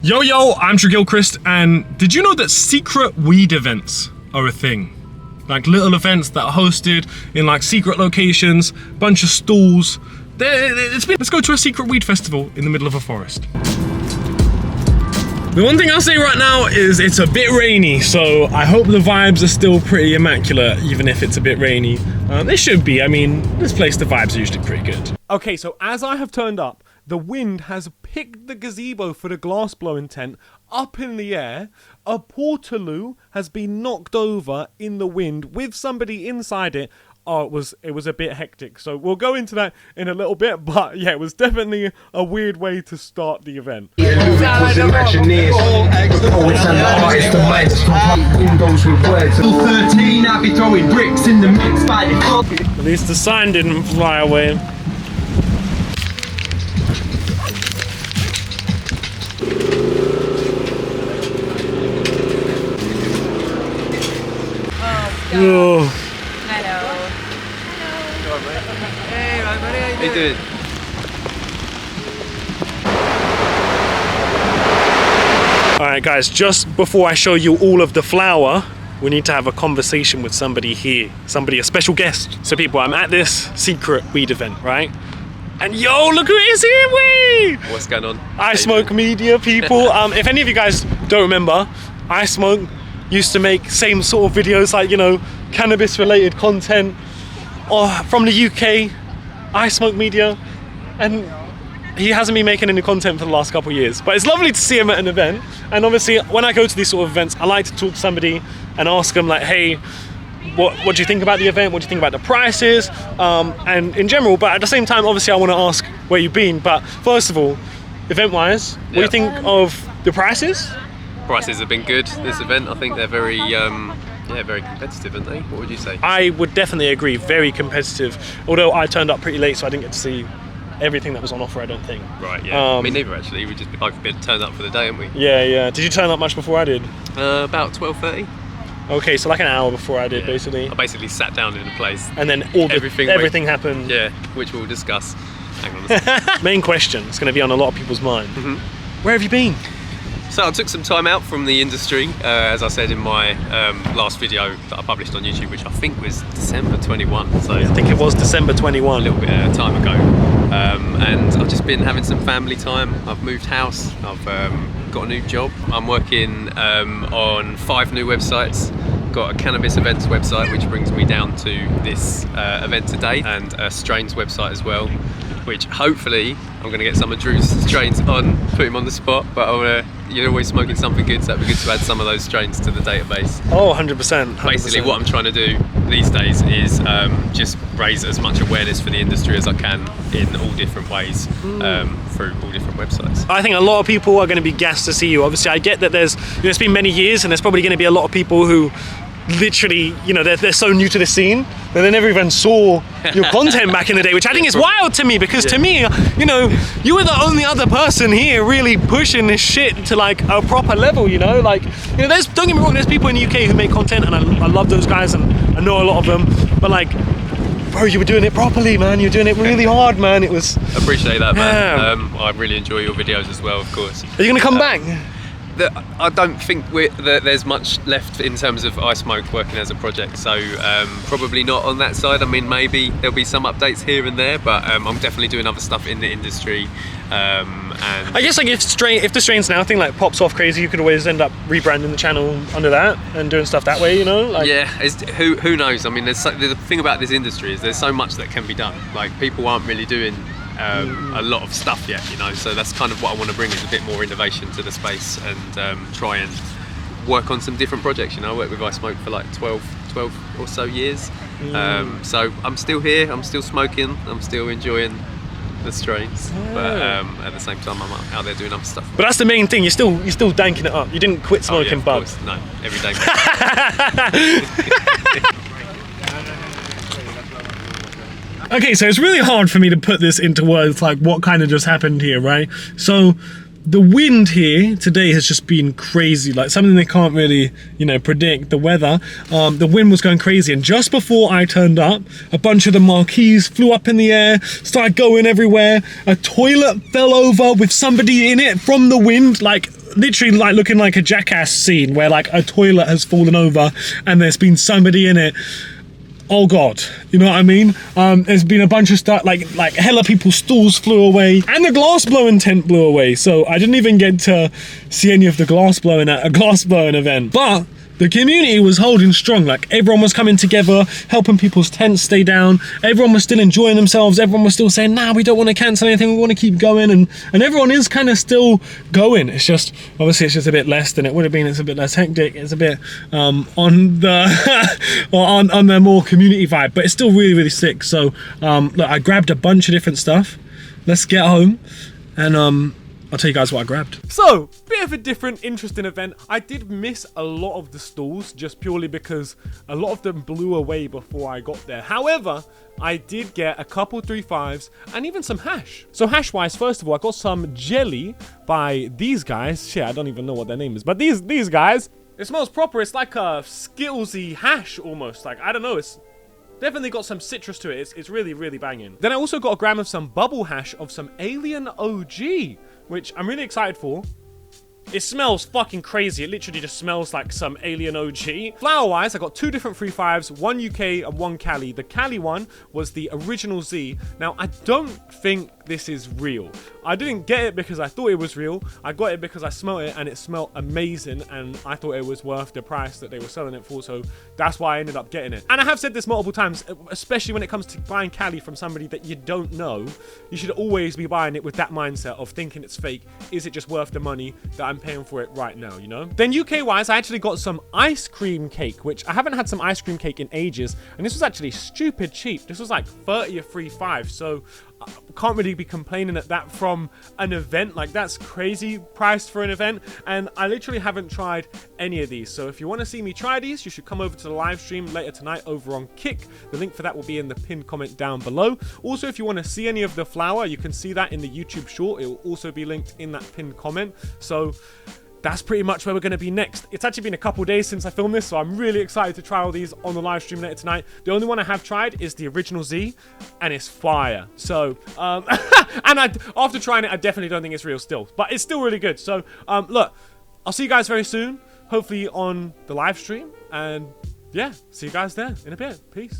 Yo, I'm Drew and did you know that secret weed events are a thing? Like little events that are hosted in like secret locations, bunch of stalls. Let's go to a secret weed festival in the middle of a forest. The one thing I'll say right now is it's a bit rainy, so I hope the vibes are still pretty immaculate, even if it's a bit rainy. They should be. I mean, this place, the vibes are usually pretty good. Okay, so as I have turned up, the wind has picked the gazebo for the glass blowing tent up in the air. A portaloo has been knocked over in the wind with somebody inside it. Oh, it was a bit hectic. So we'll go into that in a little bit, but yeah, it was definitely a weird way to start the event. At least the sign didn't fly away. Oh. Hello. Hey, man, how you doing? Alright guys, just before I show you all of the flour, we need to have a conversation with somebody here. Somebody, a special guest. So people, I'm at this secret weed event, right? And yo, look who is here, wait! What's going on? I Smoke Media, people. If any of you guys don't remember, I Smoke used to make same sort of videos, like, you know, cannabis related content from the UK. I Smoke Media, and he hasn't been making any content for the last couple of years, but it's lovely to see him at an event. And obviously when I go to these sort of events, I like to talk to somebody and ask them like, hey, what do you think about the event? What do you think about the prices? And in general, but at the same time, obviously I want to ask where you've been. But first of all, event wise, what do you think of the prices? Prices have been good this event. I think they're very very competitive, aren't they? What would you say? I would definitely agree, very competitive. Although I turned up pretty late, so I didn't get to see everything that was on offer, I don't think. Right, yeah. Me neither, actually. We just both been turned up for the day, haven't we? Yeah. Did you turn up much before I did? About 12:30. Okay, so like an hour before I did, basically. I basically sat down in a place. And then everything happened. Yeah, which we'll discuss. Hang on a second. Main question, it's going to be on a lot of people's mind. Where have you been? So I took some time out from the industry, as I said in my last video that I published on YouTube, which I think was December 21. So I think it was December 21. A little bit of time ago. And I've just been having some family time. I've moved house. I've got a new job. I'm working on 5 new websites. Got a cannabis events website, which brings me down to this event today, and a strains website as well, which hopefully I'm going to get some of Drew's strains on, put him on the spot, but you're always smoking something good, so it'd be good to add some of those strains to the database. Oh, 100%. Basically what I'm trying to do these days is just raise as much awareness for the industry as I can in all different ways, through all different websites. I think a lot of people are going to be gassed to see you. Obviously I get that it's been many years, and there's probably going to be a lot of people who literally, you know, they're so new to the scene that they never even saw your content back in the day, which I think is wild to me, because to me, you know, you were the only other person here really pushing this shit to like a proper level, you know, like, you know, don't get me wrong, there's people in the UK who make content, and I love those guys, and I know a lot of them, but like, bro, you were doing it properly, man. You were doing it really hard, man. It was... Appreciate that, man. I really enjoy your videos as well, of course. Are you gonna come back? I don't think that there's much left in terms of I Smoke working as a project, so probably not on that side. I mean, maybe there'll be some updates here and there, but I'm definitely doing other stuff in the industry. And I guess like if the Strains Now thing like pops off crazy, you could always end up rebranding the channel under that and doing stuff that way, you know? Like, yeah, who knows? I mean, the thing about this industry is there's so much that can be done. Like, people aren't really doing a lot of stuff yet, you know, so that's kind of what I want to bring, is a bit more innovation to the space, and try and work on some different projects. You know, I worked with I Smoke for like 12 or so years, so I'm still here, I'm still smoking, I'm still enjoying the strains, but at the same time I'm out there doing other stuff. But that's the main thing, you're still danking it up. You didn't quit smoking buds. No, every day. Okay, so it's really hard for me to put this into words, like what kind of just happened here, right? So the wind here today has just been crazy, like something they can't really, you know, predict, the weather. The wind was going crazy, and just before I turned up, a bunch of the marquees flew up in the air, started going everywhere. A toilet fell over with somebody in it from the wind, like literally like looking like a Jackass scene where like a toilet has fallen over and there's been somebody in it. Oh God, you know what I mean? There's been a bunch of stuff, like hella people's stools flew away and the glass blowing tent blew away. So I didn't even get to see any of the glass blowing at a glass blowing event. But the community was holding strong. Like everyone was coming together, helping people's tents stay down. Everyone was still enjoying themselves. Everyone was still saying, nah, we don't want to cancel anything. We want to keep going. And everyone is kind of still going. It's just, obviously it's just a bit less than it would have been. It's a bit less hectic. It's a bit on the, on the more community vibe, but it's still really, really sick. So look, I grabbed a bunch of different stuff. Let's get home and I'll tell you guys what I grabbed. So, bit of a different, interesting event. I did miss a lot of the stalls just purely because a lot of them blew away before I got there. However, I did get a couple 3.5s and even some hash. So hash-wise, first of all, I got some jelly by these guys. Shit, I don't even know what their name is, but these guys. It smells proper. It's like a Skittlesy hash almost. Like, I don't know, it's definitely got some citrus to it. It's really, really banging. Then I also got a gram of some bubble hash of some Alien OG, which I'm really excited for. It smells fucking crazy. It literally just smells like some Alien OG. Flower-wise, I got two different 3.5s, one UK and one Cali. The Cali one was the original Z. Now, I don't think this is real. I didn't get it because I thought it was real. I got it because I smelled it and it smelled amazing and I thought it was worth the price that they were selling it for, so that's why I ended up getting it. And I have said this multiple times, especially when it comes to buying Cali from somebody that you don't know, you should always be buying it with that mindset of thinking it's fake. Is it just worth the money that I'm paying for it right now, you know? Then UK-wise, I actually got some ice cream cake, which I haven't had some ice cream cake in ages, and this was actually stupid cheap. This was like 30 or 3.5, so I can't really be complaining at that from an event. Like, that's crazy priced for an event, and I literally haven't tried any of these. So if you want to see me try these, you should come over to the live stream later tonight over on Kick. The link for that will be in the pinned comment down below. Also, if you want to see any of the flour, you can see that in the YouTube short. It will also be linked in that pinned comment. So that's pretty much where we're going to be next. It's actually been a couple days since I filmed this, so I'm really excited to try all these on the live stream later tonight. The only one I have tried is the original Z, and it's fire. So, and after trying it, I definitely don't think it's real still, but it's still really good. So, look, I'll see you guys very soon, hopefully on the live stream, and yeah, see you guys there in a bit. Peace.